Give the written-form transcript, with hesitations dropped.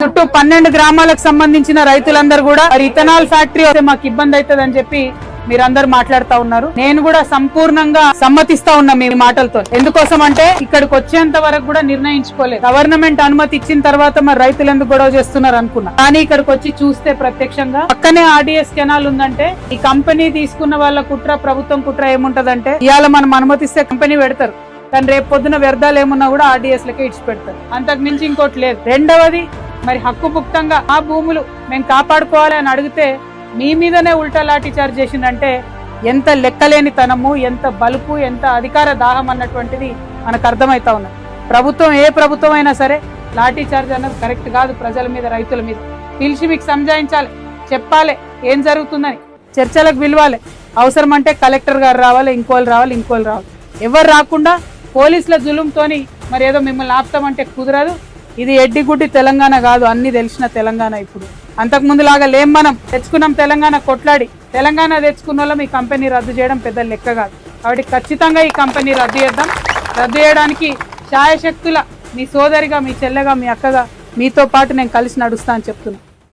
చుట్టూ 12 గ్రామాలకు సంబంధించిన రైతులందరూ కూడా మరి ఇథనాల్ ఫ్యాక్టరీ వస్తే మాకు ఇబ్బంది అవుతుంది అని చెప్పి మీరందరూ మాట్లాడుతా ఉన్నారు. నేను కూడా సంపూర్ణంగా సమ్మతిస్తా ఉన్నా మీ మాటలతో. ఎందుకోసం అంటే ఇక్కడికి వచ్చేంత వరకు కూడా నిర్ణయించుకోలేదు. గవర్నమెంట్ అనుమతి ఇచ్చిన తర్వాత మరి రైతులు ఎందుకు గొడవ చేస్తున్నారు అనుకున్నా. కానీ ఇక్కడికి వచ్చి చూస్తే ప్రత్యక్షంగా పక్కనే ఆర్డీఎస్ కెనాల్ ఉందంటే ఈ కంపెనీ తీసుకున్న వాళ్ళ కుట్ర, ప్రభుత్వం కుట్ర ఏముంటదంటే ఇవాళ మనం అనుమతిస్తే కంపెనీ పెడతారు, కానీ రేపు పొద్దున వ్యర్థాలు ఏమున్నా కూడా ఆర్డీఎస్ లకే ఇచ్చి పెడతారు. అంతకు మించి ఇంకోటి లేదు. రెండవది, మరి హక్కుపుక్తంగా ఆ భూములు మేము కాపాడుకోవాలి అని అడిగితే మీ మీదనే ఉల్టా లాఠీ చార్జ్ చేసిందంటే ఎంత లెక్కలేని తనము, ఎంత బలుపు, ఎంత అధికార దాహం అన్నటువంటిది మనకు అర్థమవుతా ఉన్నది. ప్రభుత్వం ఏ ప్రభుత్వం అయినా సరే లాఠీ చార్జ్ అన్నది కరెక్ట్ కాదు. ప్రజల మీద, రైతుల మీద పిలిచి మీకు సంజాయించాలి, చెప్పాలి ఏం జరుగుతుందని, చర్చలకు పిలవాలి. అవసరం అంటే కలెక్టర్ గారు రావాలి, ఇంకోళ్ళు రావాలి. ఎవరు రాకుండా పోలీసుల జులుంతోని మరి ఏదో మిమ్మల్ని ఆపుతామంటే కుదరదు. ఇది ఎడ్డిగుడ్డి తెలంగాణ కాదు, అన్ని తెలిసిన తెలంగాణ. ఇప్పుడు అంతకుముందు లాగా లేం. మనం తెచ్చుకున్నాం తెలంగాణ కొట్లాడి. తెలంగాణ తెచ్చుకున్న వాళ్ళం ఈ కంపెనీ రద్దు చేయడం పెద్ద లెక్క కాదు. కాబట్టి ఖచ్చితంగా ఈ కంపెనీ రద్దు చేద్దాం. రద్దు చేయడానికి శాయశక్తుల మీ సోదరిగా, మీ చెల్లెగా, మీ అక్కగా మీతో పాటు నేను కలిసి నడుస్తా అని చెప్తున్నా.